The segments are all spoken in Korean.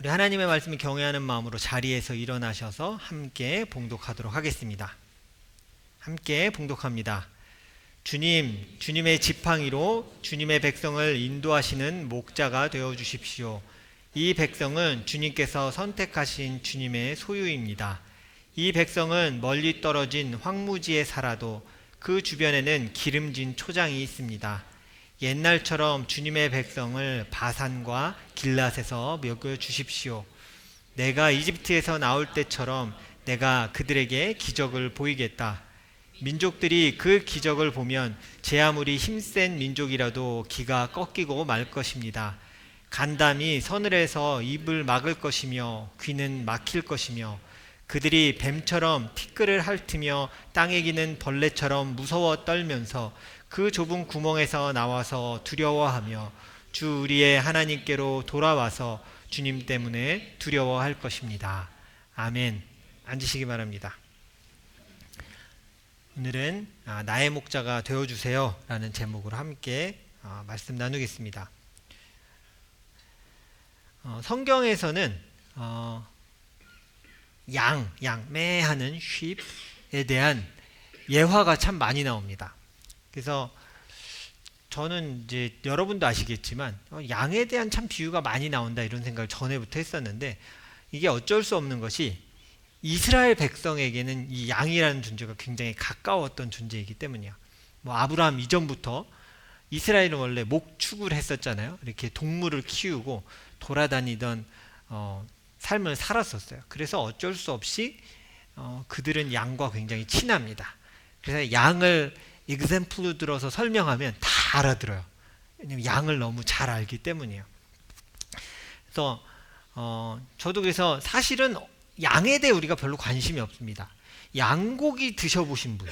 우리 하나님의 말씀을 경외하는 마음으로 자리에서 일어나셔서 함께 봉독하도록 하겠습니다. 함께 봉독합니다. 주님, 주님의 지팡이로 주님의 백성을 인도하시는 목자가 되어 주십시오. 이 백성은 주님께서 선택하신 주님의 소유입니다. 이 백성은 멀리 떨어진 황무지에 살아도 그 주변에는 기름진 초장이 있습니다. 옛날처럼 주님의 백성을 바산과 길랏에서 먹여 주십시오. 내가 이집트에서 나올 때처럼 내가 그들에게 기적을 보이겠다. 민족들이 그 기적을 보면 제 아무리 힘센 민족이라도 기가 꺾이고 말 것입니다. 간담이 서늘해서 입을 막을 것이며 귀는 막힐 것이며 그들이 뱀처럼 티끌을 핥으며 땅에 기는 벌레처럼 무서워 떨면서 그 좁은 구멍에서 나와서 두려워하며 주 우리의 하나님께로 돌아와서 주님 때문에 두려워할 것입니다. 아멘. 앉으시기 바랍니다. 오늘은 나의 목자가 되어주세요 라는 제목으로 함께 말씀 나누겠습니다. 성경에서는 매하는 sheep에 대한 예화가 참 많이 나옵니다. 그래서 저는 이제 여러분도 아시겠지만 양에 대한 참 비유가 많이 나온다 이런 생각을 전에부터 했었는데 이게 어쩔 수 없는 것이 이스라엘 백성에게는 이 양이라는 존재가 굉장히 가까웠던 존재이기 때문이야. 아브라함 이전부터 이스라엘은 원래 목축을 했었잖아요. 이렇게 동물을 키우고 돌아다니던 삶을 살았었어요. 그래서 어쩔 수 없이 그들은 양과 굉장히 친합니다. 그래서 양을 example로 들어서 설명하면 다 알아들어요. 왜냐면 양을 너무 잘 알기 때문이에요. 그래서 저도 그래서 사실은 양에 대해 우리가 별로 관심이 없습니다. 양고기 드셔보신 분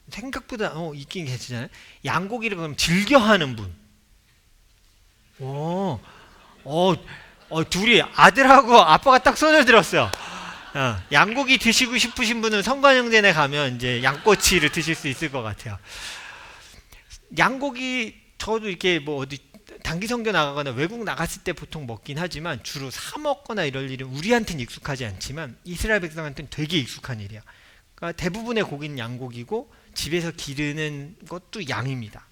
생각보다 있긴 계시잖아요. 양고기를 그럼 즐겨하는 분. 둘이 아들하고 아빠가 딱 손을 들었어요. 양고기 드시고 싶으신 분은 성관영전에 가면 이제 양꼬치를 드실 수 있을 것 같아요. 양고기 저도 이렇게 어디 단기 선교 나가거나 외국 나갔을 때 보통 먹긴 하지만 주로 사 먹거나 이럴 일은 우리한테는 익숙하지 않지만 이스라엘 백성한테는 되게 익숙한 일이야. 그러니까 대부분의 고기는 양고기고 집에서 기르는 것도 양입니다.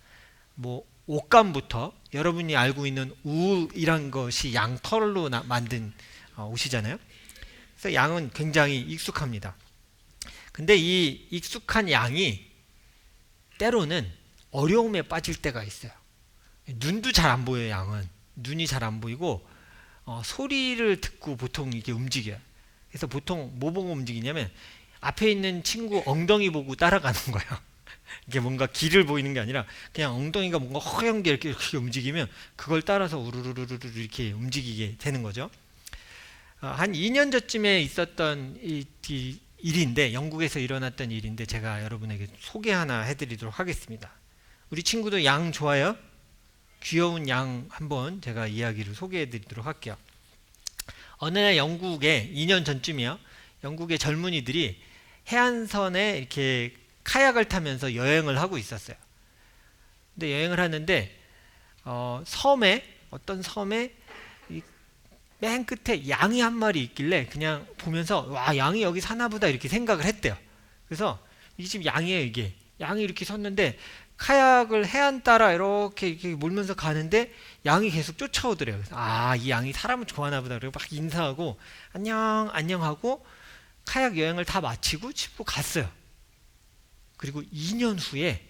옷감부터 여러분이 알고 있는 울이란 것이 양털로 만든 옷이잖아요. 그래서 양은 굉장히 익숙합니다. 근데 이 익숙한 양이 때로는 어려움에 빠질 때가 있어요. 눈도 잘 안 보여요. 양은 눈이 잘 안 보이고 소리를 듣고 보통 이게 움직여요. 그래서 보통 뭐 보고 움직이냐면 앞에 있는 친구 엉덩이 보고 따라가는 거예요. 이게 뭔가 길을 보이는 게 아니라 그냥 엉덩이가 뭔가 허연 게 이렇게 움직이면 그걸 따라서 우르르르르 이렇게 움직이게 되는 거죠. 한 2년 전쯤에 있었던 이 일인데 영국에서 일어났던 일인데 제가 여러분에게 소개 하나 해드리도록 하겠습니다. 우리 친구도 양 좋아해요? 귀여운 양 한번 제가 이야기를 소개해 드리도록 할게요. 어느 날 영국에 2년 전쯤이요. 영국의 젊은이들이 해안선에 이렇게 카약을 타면서 여행을 하고 있었어요. 근데 여행을 하는데 어떤 섬에 맨 끝에 양이 한 마리 있길래 그냥 보면서 와 양이 여기 사나보다 이렇게 생각을 했대요. 그래서 이 집 양이에요. 이게 양이 이렇게 섰는데 카약을 해안 따라 이렇게 몰면서 가는데 양이 계속 쫓아오더래요. 그래서 이 양이 사람을 좋아하나 보다. 그리고 막 인사하고 안녕 안녕하고 카약 여행을 다 마치고 집으로 갔어요. 그리고 2년 후에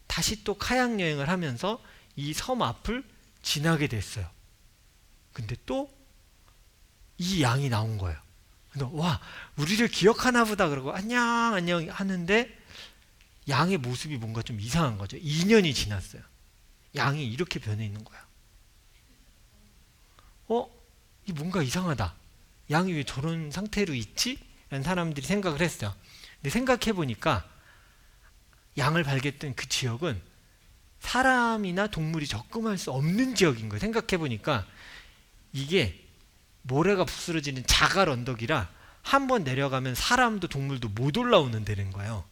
다시 또 카약 여행을 하면서 이 섬 앞을 지나게 됐어요. 근데 또 이 양이 나온 거예요. 그래서 와 우리를 기억하나 보다 그러고 안녕 안녕 하는데 양의 모습이 뭔가 좀 이상한 거죠. 2년이 지났어요. 양이 이렇게 변해 있는 거야. 이 뭔가 이상하다. 양이 왜 저런 상태로 있지? 라는 사람들이 생각을 했어요. 근데 생각해 보니까 양을 발견했던 그 지역은 사람이나 동물이 접근할 수 없는 지역인 거예요. 생각해 보니까 이게 모래가 부스러지는 자갈 언덕이라 한번 내려가면 사람도 동물도 못 올라오는 데인 거예요.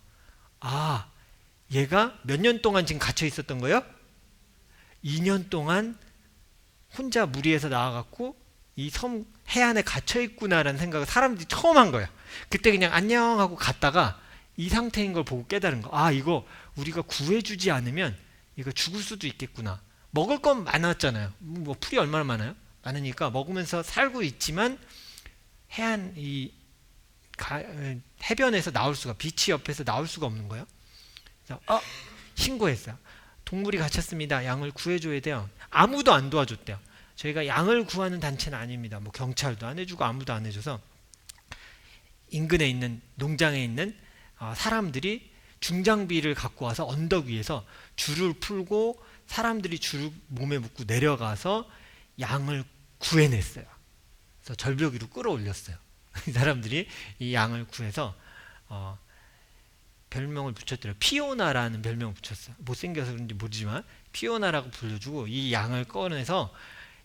얘가 몇 년 동안 지금 갇혀 있었던 거예요? 2년 동안 혼자 무리해서 나와갖고 이 섬 해안에 갇혀 있구나라는 생각을 사람들이 처음 한 거예요. 그때 그냥 안녕 하고 갔다가 이 상태인 걸 보고 깨달은 거. 아, 이거 우리가 구해주지 않으면 이거 죽을 수도 있겠구나. 먹을 건 많았잖아요. 뭐 풀이 얼마나 많아요? 많으니까 먹으면서 살고 있지만 해안 해변에서 나올 수가, 비치 옆에서 나올 수가 없는 거예요. 그래서 신고했어요. 동물이 갇혔습니다. 양을 구해줘야 돼요. 아무도 안 도와줬대요. 저희가 양을 구하는 단체는 아닙니다. 뭐 경찰도 안 해주고 아무도 안 해줘서 인근에 있는 농장에 있는 사람들이 중장비를 갖고 와서 언덕 위에서 줄을 풀고 사람들이 줄을 몸에 묶고 내려가서 양을 구해냈어요. 그래서 절벽 위로 끌어올렸어요. 이 사람들이 이 양을 구해서 별명을 붙였더래요. 피오나라는 별명을 붙였어요. 못생겨서 그런지 모르지만 피오나라고 불러주고 이 양을 꺼내서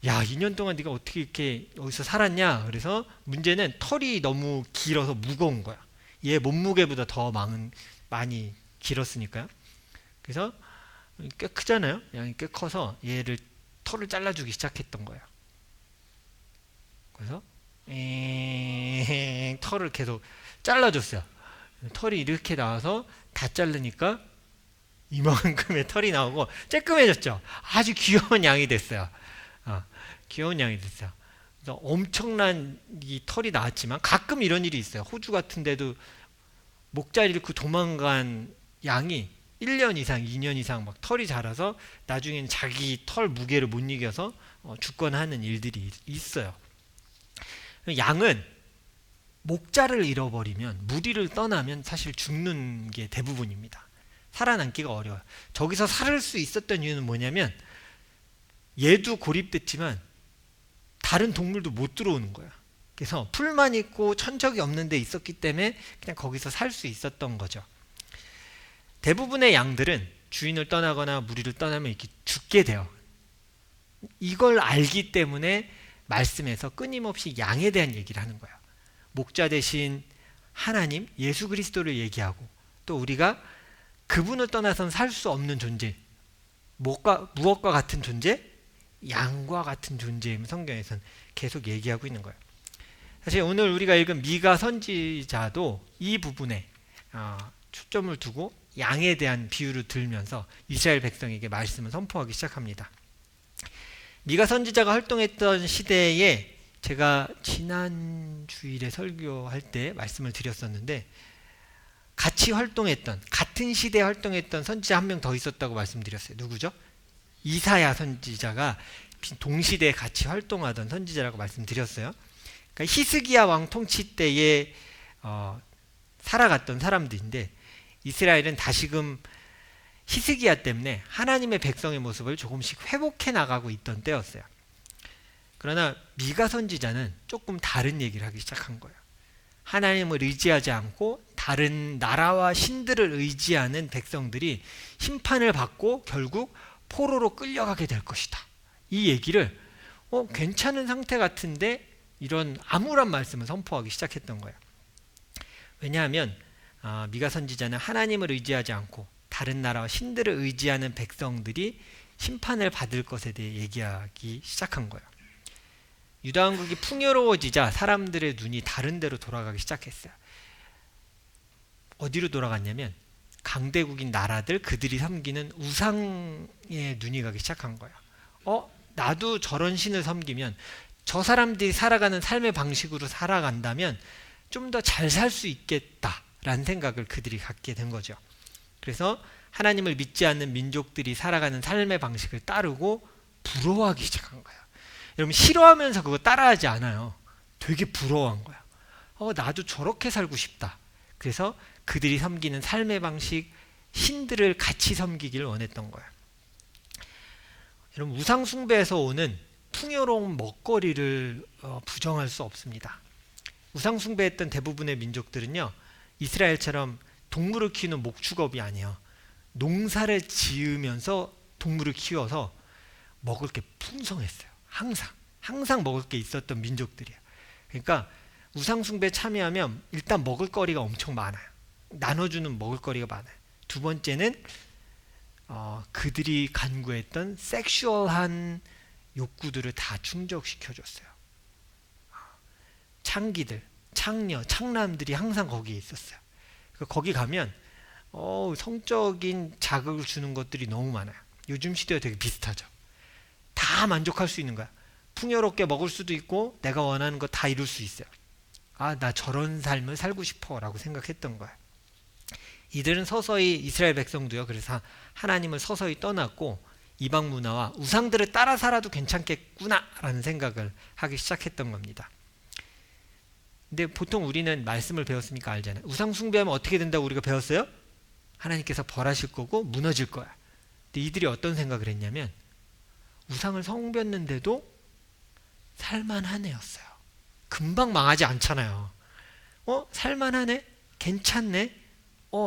야, 2년 동안 네가 어떻게 이렇게 어디서 살았냐? 그래서 문제는 털이 너무 길어서 무거운 거야. 얘 몸무게보다 더 많이 길었으니까요. 그래서 꽤 크잖아요. 양이 꽤 커서 얘를 털을 잘라주기 시작했던 거예요. 그래서 털을 계속 잘라줬어요. 털이 이렇게 나와서 다 자르니까 이만큼의 털이 나오고 쬐끔해졌죠. 아주 귀여운 양이 됐어요. 귀여운 양이 됐어요. 그래서 엄청난 이 털이 나왔지만 가끔 이런 일이 있어요. 호주 같은 데도 목자리 잃고 도망간 양이 1년 이상, 2년 이상 막 털이 자라서 나중에는 자기 털 무게를 못 이겨서 죽거나 하는 일들이 있어요. 양은 목자를 잃어버리면, 무리를 떠나면 사실 죽는 게 대부분입니다. 살아남기가 어려워요. 저기서 살을 수 있었던 이유는 뭐냐면 얘도 고립됐지만 다른 동물도 못 들어오는 거야. 그래서 풀만 있고 천적이 없는 데 있었기 때문에 그냥 거기서 살 수 있었던 거죠. 대부분의 양들은 주인을 떠나거나 무리를 떠나면 이렇게 죽게 돼요. 이걸 알기 때문에 말씀에서 끊임없이 양에 대한 얘기를 하는 거예요. 목자 대신 하나님, 예수 그리스도를 얘기하고 또 우리가 그분을 떠나서는 살 수 없는 존재, 무엇과 같은 존재? 양과 같은 존재임을 성경에서는 계속 얘기하고 있는 거예요. 사실 오늘 우리가 읽은 미가 선지자도 이 부분에 초점을 두고 양에 대한 비유를 들면서 이스라엘 백성에게 말씀을 선포하기 시작합니다. 미가 선지자가 활동했던 시대에 제가 지난 주일에 설교할 때 말씀을 드렸었는데 같이 활동했던, 같은 시대에 활동했던 선지자 한 명 더 있었다고 말씀드렸어요. 누구죠? 이사야 선지자가 동시대에 같이 활동하던 선지자라고 말씀드렸어요. 그러니까 히스기야 왕 통치 때에 살아갔던 사람들인데 이스라엘은 다시금 히스기야 때문에 하나님의 백성의 모습을 조금씩 회복해 나가고 있던 때였어요. 그러나 미가 선지자는 조금 다른 얘기를 하기 시작한 거예요. 하나님을 의지하지 않고 다른 나라와 신들을 의지하는 백성들이 심판을 받고 결국 포로로 끌려가게 될 것이다. 이 얘기를 괜찮은 상태 같은데 이런 암울한 말씀을 선포하기 시작했던 거예요. 왜냐하면 미가 선지자는 하나님을 의지하지 않고 다른 나라와 신들을 의지하는 백성들이 심판을 받을 것에 대해 얘기하기 시작한 거예요. 유다 왕국이 풍요로워지자 사람들의 눈이 다른 데로 돌아가기 시작했어요. 어디로 돌아갔냐면 강대국인 나라들, 그들이 섬기는 우상에 눈이 가기 시작한 거예요. 나도 저런 신을 섬기면 저 사람들이 살아가는 삶의 방식으로 살아간다면 좀 더 잘 살 수 있겠다라는 생각을 그들이 갖게 된 거죠. 그래서 하나님을 믿지 않는 민족들이 살아가는 삶의 방식을 따르고 부러워하기 시작한 거예요. 여러분, 싫어하면서 그거 따라하지 않아요. 되게 부러워한 거야. 나도 저렇게 살고 싶다. 그래서 그들이 섬기는 삶의 방식, 신들을 같이 섬기기를 원했던 거예요. 여러분, 우상 숭배에서 오는 풍요로운 먹거리를 부정할 수 없습니다. 우상 숭배했던 대부분의 민족들은요, 이스라엘처럼 동물을 키우는 목축업이 아니에요. 농사를 지으면서 동물을 키워서 먹을 게 풍성했어요. 항상 먹을 게 있었던 민족들이에요. 그러니까 우상 숭배에 참여하면 일단 먹을 거리가 엄청 많아요. 나눠주는 먹을 거리가 많아요. 두 번째는 그들이 간구했던 섹슈얼한 욕구들을 다 충족시켜줬어요. 창기들, 창녀, 창남들이 항상 거기에 있었어요. 거기 가면 성적인 자극을 주는 것들이 너무 많아요. 요즘 시대와 되게 비슷하죠. 다 만족할 수 있는 거야. 풍요롭게 먹을 수도 있고 내가 원하는 거 다 이룰 수 있어요. 아, 나 저런 삶을 살고 싶어 라고 생각했던 거야. 이들은 서서히 이스라엘 백성도요. 그래서 하나님을 서서히 떠났고 이방 문화와 우상들을 따라 살아도 괜찮겠구나 라는 생각을 하기 시작했던 겁니다. 근데 보통 우리는 말씀을 배웠으니까 알잖아요. 우상 숭배하면 어떻게 된다고 우리가 배웠어요? 하나님께서 벌하실 거고 무너질 거야. 근데 이들이 어떤 생각을 했냐면 우상을 섬겼는데도 살만하네였어요. 금방 망하지 않잖아요. 살만하네? 괜찮네?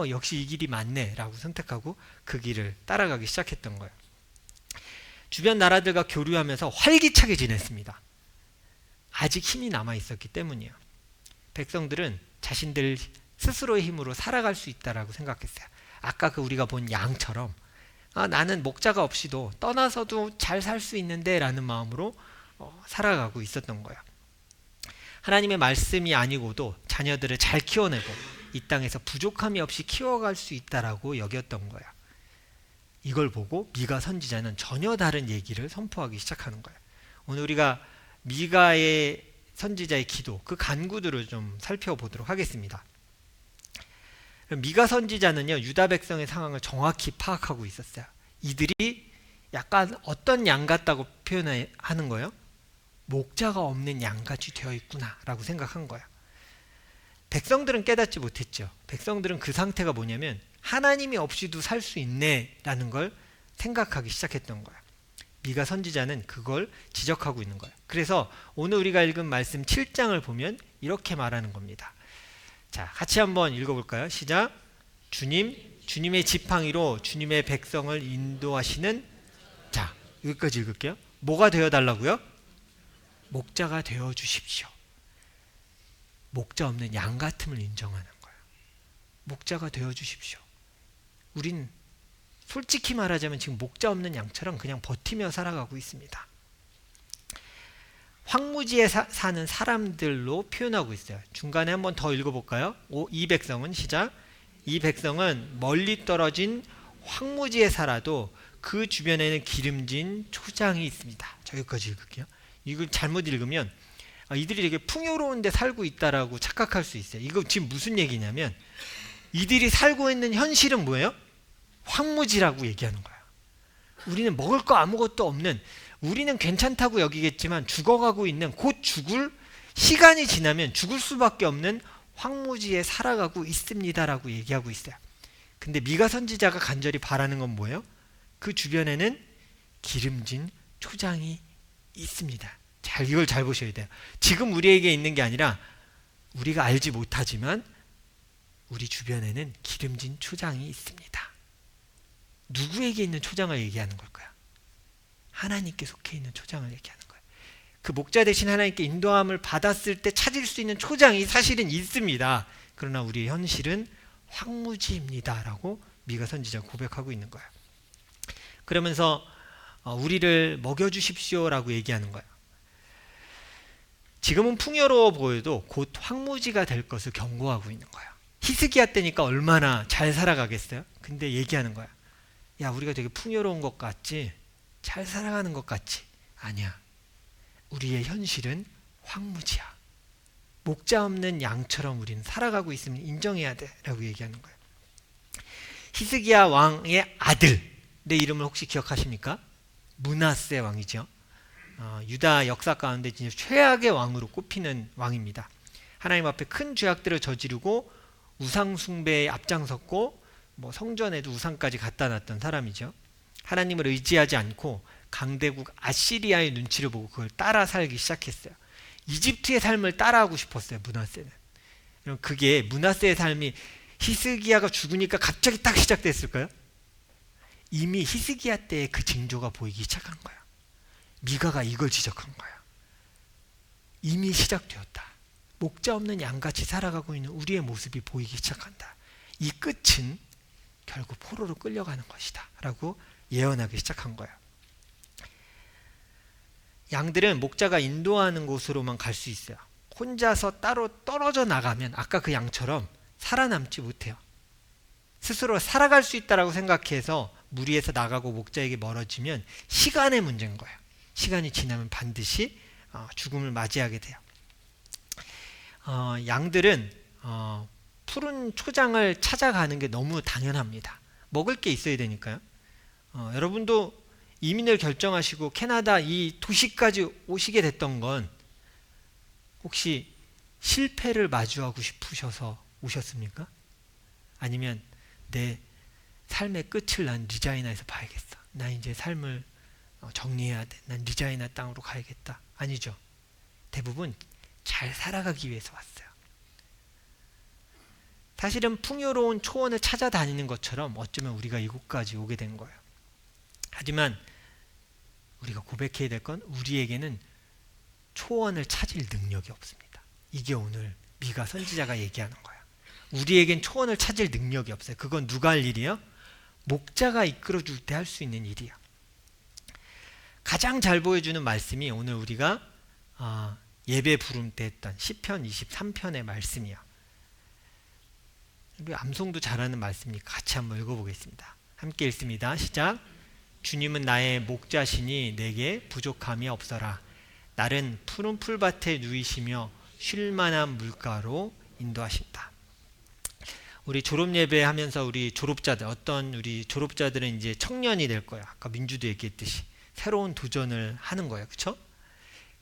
역시 이 길이 맞네 라고 선택하고 그 길을 따라가기 시작했던 거예요. 주변 나라들과 교류하면서 활기차게 지냈습니다. 아직 힘이 남아있었기 때문이에요. 백성들은 자신들 스스로의 힘으로 살아갈 수 있다라고 생각했어요. 아까 우리가 본 양처럼 나는 목자가 없이도 떠나서도 잘 살 수 있는데 라는 마음으로 살아가고 있었던 거예요. 하나님의 말씀이 아니고도 자녀들을 잘 키워내고 이 땅에서 부족함이 없이 키워갈 수 있다라고 여겼던 거예요. 이걸 보고 미가 선지자는 전혀 다른 얘기를 선포하기 시작하는 거예요. 오늘 우리가 미가의 선지자의 기도, 그 간구들을 좀 살펴보도록 하겠습니다. 미가 선지자는요, 유다 백성의 상황을 정확히 파악하고 있었어요. 이들이 약간 어떤 양 같다고 표현하는 거예요? 목자가 없는 양같이 되어 있구나 라고 생각한 거예요. 백성들은 깨닫지 못했죠. 백성들은 그 상태가 뭐냐면 하나님이 없이도 살 수 있네 라는 걸 생각하기 시작했던 거예요. 미가 선지자는 그걸 지적하고 있는 거예요. 그래서 오늘 우리가 읽은 말씀 7장을 보면 이렇게 말하는 겁니다. 자, 같이 한번 읽어볼까요? 시작. 주님의 지팡이로 주님의 백성을 인도하시는 자, 여기까지 읽을게요. 뭐가 되어달라고요? 목자가 되어주십시오. 목자 없는 양 같음을 인정하는 거예요. 목자가 되어주십시오. 우린 솔직히 말하자면 지금 목자 없는 양처럼 그냥 버티며 살아가고 있습니다. 황무지에 사는 사람들로 표현하고 있어요. 중간에 한번 더 읽어볼까요? 이 백성은 시작. 이 백성은 멀리 떨어진 황무지에 살아도 그 주변에는 기름진 초장이 있습니다. 저기까지 읽을게요. 이걸 잘못 읽으면 이들이 되게 풍요로운 데 살고 있다라고 착각할 수 있어요. 이거 지금 무슨 얘기냐면 이들이 살고 있는 현실은 뭐예요? 황무지라고 얘기하는 거예요. 우리는 먹을 거 아무것도 없는, 우리는 괜찮다고 여기겠지만 죽어가고 있는, 곧 죽을, 시간이 지나면 죽을 수밖에 없는 황무지에 살아가고 있습니다라고 얘기하고 있어요. 근데 미가 선지자가 간절히 바라는 건 뭐예요? 그 주변에는 기름진 초장이 있습니다. 이걸 잘 보셔야 돼요. 지금 우리에게 있는 게 아니라 우리가 알지 못하지만 우리 주변에는 기름진 초장이 있습니다. 누구에게 있는 초장을 얘기하는 걸까요? 하나님께 속해 있는 초장을 얘기하는 거예요. 그 목자 대신 하나님께 인도함을 받았을 때 찾을 수 있는 초장이 사실은 있습니다. 그러나 우리의 현실은 황무지입니다 라고 미가 선지자가 고백하고 있는 거예요. 그러면서 우리를 먹여주십시오 라고 얘기하는 거예요. 지금은 풍요로워 보여도 곧 황무지가 될 것을 경고하고 있는 거예요. 히스기야 때니까 얼마나 잘 살아가겠어요? 근데 얘기하는 거야. 야, 우리가 되게 풍요로운 것 같지? 잘 살아가는 것 같지? 아니야. 우리의 현실은 황무지야. 목자 없는 양처럼 우리는 살아가고 있으면 인정해야 돼 라고 얘기하는 거예요. 히스기야 왕의 아들, 내 이름을 혹시 기억하십니까? 므낫세 왕이죠. 유다 역사 가운데 진짜 최악의 왕으로 꼽히는 왕입니다. 하나님 앞에 큰 죄악들을 저지르고 우상 숭배에 앞장섰고 성전에도 우상까지 갖다 놨던 사람이죠. 하나님을 의지하지 않고 강대국 아시리아의 눈치를 보고 그걸 따라 살기 시작했어요. 이집트의 삶을 따라하고 싶었어요. 므낫세는. 그게 므낫세의 삶이 히스기야가 죽으니까 갑자기 딱 시작됐을까요? 이미 히스기야 때의 그 징조가 보이기 시작한 거야. 미가가 이걸 지적한 거야. 이미 시작되었다. 목자 없는 양같이 살아가고 있는 우리의 모습이 보이기 시작한다. 이 끝은 결국 포로로 끌려가는 것이다 라고 예언하기 시작한 거예요. 양들은 목자가 인도하는 곳으로만 갈 수 있어요. 혼자서 따로 떨어져 나가면 아까 그 양처럼 살아남지 못해요. 스스로 살아갈 수 있다라고 생각해서 무리해서 나가고 목자에게 멀어지면 시간의 문제인 거예요. 시간이 지나면 반드시 죽음을 맞이하게 돼요. 양들은 푸른 초장을 찾아가는 게 너무 당연합니다. 먹을 게 있어야 되니까요. 여러분도 이민을 결정하시고 캐나다 이 도시까지 오시게 됐던 건 혹시 실패를 마주하고 싶으셔서 오셨습니까? 아니면 내 삶의 끝을 난 리자이나에서 봐야겠어. 나 이제 삶을 정리해야 돼. 난 리자이나 땅으로 가야겠다. 아니죠. 대부분 잘 살아가기 위해서 왔어요. 사실은 풍요로운 초원을 찾아다니는 것처럼 어쩌면 우리가 이곳까지 오게 된 거예요. 하지만 우리가 고백해야 될 건 우리에게는 초원을 찾을 능력이 없습니다. 이게 오늘 미가 선지자가 얘기하는 거야. 우리에겐 초원을 찾을 능력이 없어요. 그건 누가 할 일이요? 목자가 이끌어줄 때 할 수 있는 일이야. 가장 잘 보여주는 말씀이 오늘 우리가 예배 부름 때 했던 시편 23편의 말씀이야. 우리 암송도 잘하는 말씀이니까 같이 한번 읽어보겠습니다. 함께 읽습니다. 시작. 주님은 나의 목자시니 내게 부족함이 없어라. 날은 푸른 풀밭에 누이시며 쉴만한 물가로 인도하신다. 우리 졸업 예배 하면서 우리 졸업자들, 어떤 우리 졸업자들은 이제 청년이 될 거예요. 아까 민주도 얘기했듯이 새로운 도전을 하는 거예요. 그렇죠?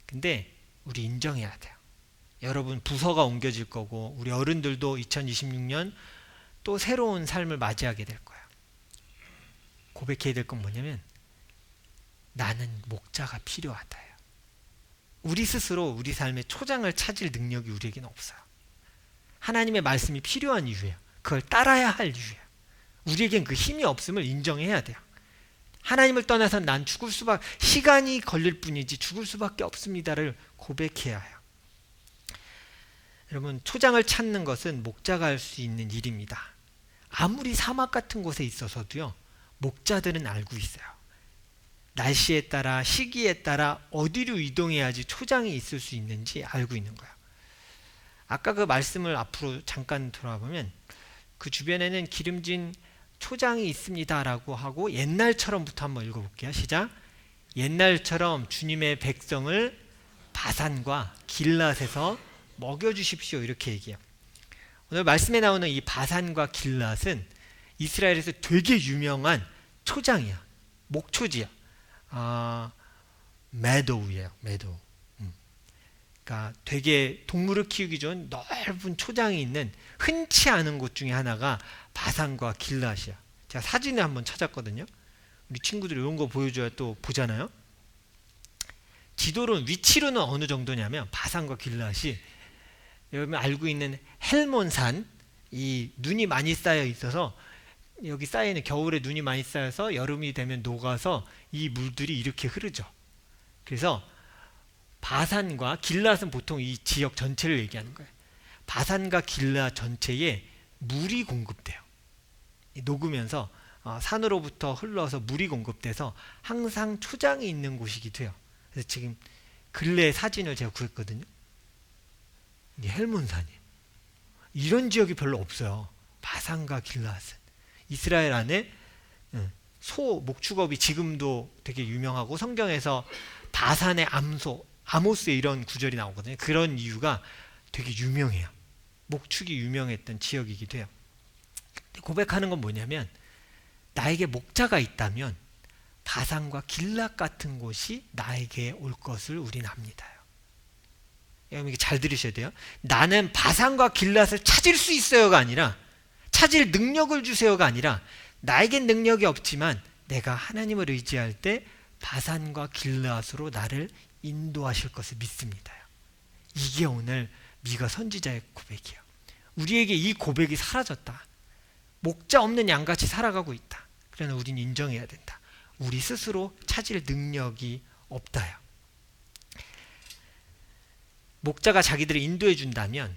근데 우리 인정해야 돼요. 여러분 부서가 옮겨질 거고 우리 어른들도 2026년 또 새로운 삶을 맞이하게 될 거예요. 고백해야 될 건 뭐냐면 나는 목자가 필요하다예요. 우리 스스로 우리 삶의 초장을 찾을 능력이 우리에게는 없어요. 하나님의 말씀이 필요한 이유예요. 그걸 따라야 할 이유예요. 우리에겐 그 힘이 없음을 인정해야 돼요. 하나님을 떠나서 난 죽을 수밖에, 시간이 걸릴 뿐이지 죽을 수밖에 없습니다를 고백해야 해요. 여러분 초장을 찾는 것은 목자가 할 수 있는 일입니다. 아무리 사막 같은 곳에 있어서도요, 목자들은 알고 있어요. 날씨에 따라 시기에 따라 어디로 이동해야지 초장이 있을 수 있는지 알고 있는 거예요. 아까 그 말씀을 앞으로 잠깐 돌아보면 그 주변에는 기름진 초장이 있습니다라고 하고 옛날처럼부터 한번 읽어볼게요. 시작. 옛날처럼 주님의 백성을 바산과 길랏에서 먹여주십시오. 이렇게 얘기해요. 오늘 말씀에 나오는 이 바산과 길랏은 이스라엘에서 되게 유명한 초장이야. 목초지야. 매도우예요. 매도우. 그러니까 되게 동물을 키우기 좋은 넓은 초장이 있는 흔치 않은 곳 중에 하나가 바산과 길랏이야. 제가 사진을 한번 찾았거든요. 우리 친구들이 이런 거 보여줘야 또 보잖아요. 지도로는 위치로는 어느 정도냐면 바산과 길랏이 여러분 알고 있는 헬몬산, 이 눈이 많이 쌓여 있어서 여기 쌓이는 겨울에 눈이 많이 쌓여서 여름이 되면 녹아서 이 물들이 이렇게 흐르죠. 그래서 바산과 길랏은 보통 이 지역 전체를 얘기하는 거예요. 바산과 길랏 전체에 물이 공급돼요. 녹으면서 산으로부터 흘러서 물이 공급돼서 항상 초장이 있는 곳이기도 해요. 그래서 지금 근래 사진을 제가 구했거든요. 이게 헬몬산이에요. 이런 지역이 별로 없어요. 바산과 길랏은. 이스라엘 안에 소 목축업이 지금도 되게 유명하고 성경에서 바산의 암소, 아모스에 이런 구절이 나오거든요. 그런 이유가 되게 유명해요. 목축이 유명했던 지역이기도 해요. 고백하는 건 뭐냐면 나에게 목자가 있다면 바산과 길랏 같은 곳이 나에게 올 것을 우리는 압니다. 여러분 이게 잘 들으셔야 돼요. 나는 바산과 길랏을 찾을 수 있어요가 아니라 찾을 능력을 주세요가 아니라 나에겐 능력이 없지만 내가 하나님을 의지할 때 바산과 길랏으로 나를 인도하실 것을 믿습니다요. 이게 오늘 미가 선지자의 고백이에요. 우리에게 이 고백이 사라졌다. 목자 없는 양같이 살아가고 있다. 그러나 우리는 인정해야 된다. 우리 스스로 찾을 능력이 없다요. 목자가 자기들을 인도해 준다면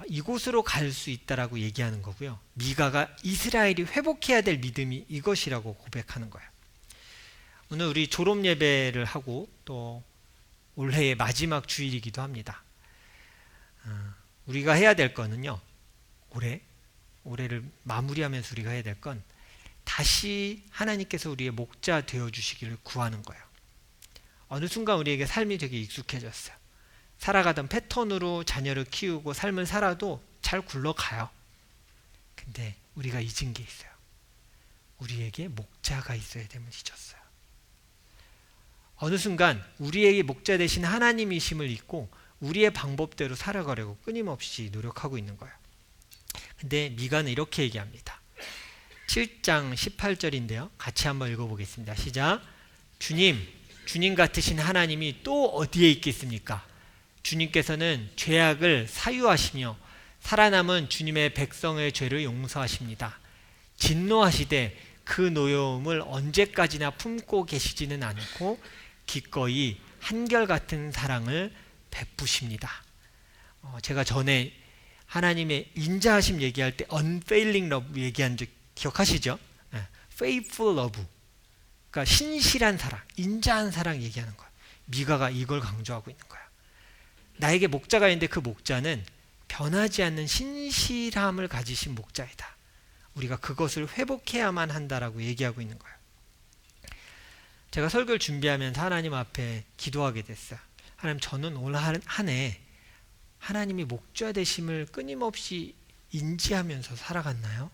이곳으로 갈 수 있다라고 얘기하는 거고요. 미가가 이스라엘이 회복해야 될 믿음이 이것이라고 고백하는 거예요. 오늘 우리 졸업 예배를 하고 또 올해의 마지막 주일이기도 합니다. 우리가 해야 될 거는요. 올해를 마무리하면서 우리가 해야 될 건 다시 하나님께서 우리의 목자 되어주시기를 구하는 거예요. 어느 순간 우리에게 삶이 되게 익숙해졌어요. 살아가던 패턴으로 자녀를 키우고 삶을 살아도 잘 굴러가요. 근데 우리가 잊은 게 있어요. 우리에게 목자가 있어야 됨을 잊었어요. 어느 순간 우리에게 목자 되신 하나님이심을 잊고 우리의 방법대로 살아가려고 끊임없이 노력하고 있는 거예요. 근데 미가는 이렇게 얘기합니다. 7장 18절인데요. 같이 한번 읽어보겠습니다. 시작. 주님 같으신 하나님이 또 어디에 있겠습니까? 주님께서는 죄악을 사유하시며 살아남은 주님의 백성의 죄를 용서하십니다. 진노하시되 그 노여움을 언제까지나 품고 계시지는 않고 기꺼이 한결같은 사랑을 베푸십니다. 제가 전에 하나님의 인자하심 얘기할 때 unfailing love 얘기한 적 기억하시죠? faithful love, 그러니까 신실한 사랑, 인자한 사랑 얘기하는 거예요. 미가가 이걸 강조하고 있는 거예요. 나에게 목자가 있는데 그 목자는 변하지 않는 신실함을 가지신 목자이다. 우리가 그것을 회복해야만 한다라고 얘기하고 있는 거예요. 제가 설교를 준비하면서 하나님 앞에 기도하게 됐어요. 하나님, 저는 올 한 해 하나님이 목자 되심을 끊임없이 인지하면서 살아갔나요?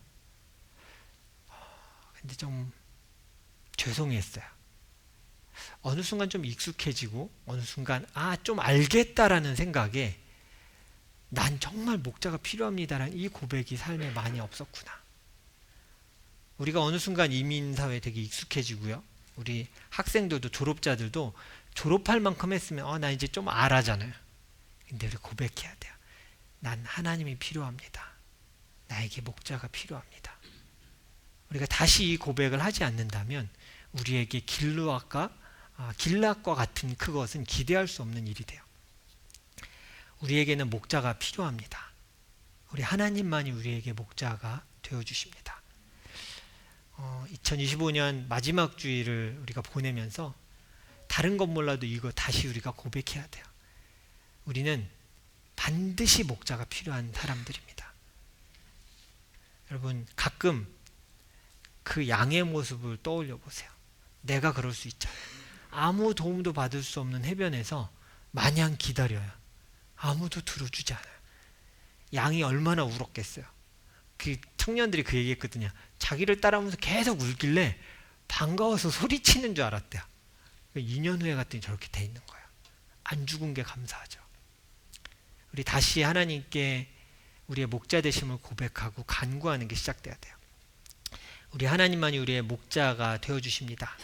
근데 좀 죄송했어요. 어느 순간 좀 익숙해지고 어느 순간 좀 알겠다라는 생각에 난 정말 목자가 필요합니다라는 이 고백이 삶에 많이 없었구나. 우리가 어느 순간 이민사회에 되게 익숙해지고요. 우리 학생들도 졸업자들도 졸업할 만큼 했으면 나 이제 좀 알아잖아요. 근데 우리 고백해야 돼요. 난 하나님이 필요합니다. 나에게 목자가 필요합니다. 우리가 다시 이 고백을 하지 않는다면 우리에게 길르앗과 같은 그것은 기대할 수 없는 일이 돼요. 우리에게는 목자가 필요합니다. 우리 하나님만이 우리에게 목자가 되어주십니다. 2025년 마지막 주일을 우리가 보내면서 다른 건 몰라도 이거 다시 우리가 고백해야 돼요. 우리는 반드시 목자가 필요한 사람들입니다. 여러분, 가끔 그 양의 모습을 떠올려 보세요. 내가 그럴 수 있잖아요. 아무 도움도 받을 수 없는 해변에서 마냥 기다려요. 아무도 들어주지 않아요. 양이 얼마나 울었겠어요. 그 청년들이 그 얘기했거든요. 자기를 따라오면서 계속 울길래 반가워서 소리치는 줄 알았대요. 2년 후에 갔더니 저렇게 돼 있는 거예요. 안 죽은 게 감사하죠. 우리 다시 하나님께 우리의 목자 되심을 고백하고 간구하는 게 시작돼야 돼요. 우리 하나님만이 우리의 목자가 되어주십니다.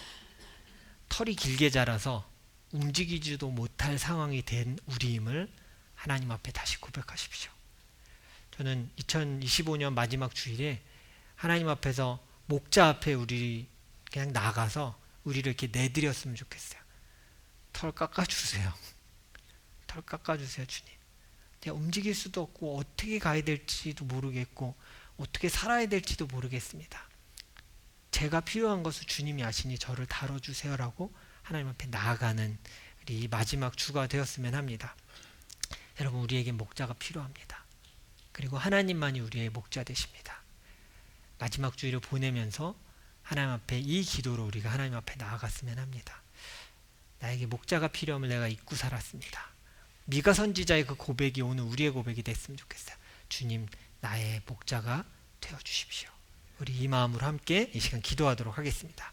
털이 길게 자라서 움직이지도 못할 상황이 된 우리임을 하나님 앞에 다시 고백하십시오. 저는 2025년 마지막 주일에 하나님 앞에서 목자 앞에 우리 그냥 나가서 우리를 이렇게 내드렸으면 좋겠어요. 털 깎아주세요. 털 깎아주세요, 주님. 내가 움직일 수도 없고 어떻게 가야 될지도 모르겠고 어떻게 살아야 될지도 모르겠습니다. 제가 필요한 것을 주님이 아시니 저를 다뤄주세요라고 하나님 앞에 나아가는 우리 마지막 주가 되었으면 합니다. 여러분, 우리에게 목자가 필요합니다. 그리고 하나님만이 우리의 목자 되십니다. 마지막 주일을 보내면서 하나님 앞에 이 기도로 우리가 하나님 앞에 나아갔으면 합니다. 나에게 목자가 필요함을 내가 잊고 살았습니다. 미가 선지자의 그 고백이 오늘 우리의 고백이 됐으면 좋겠어요. 주님, 나의 목자가 되어주십시오. 우리 이 마음으로 함께 이 시간 기도하도록 하겠습니다.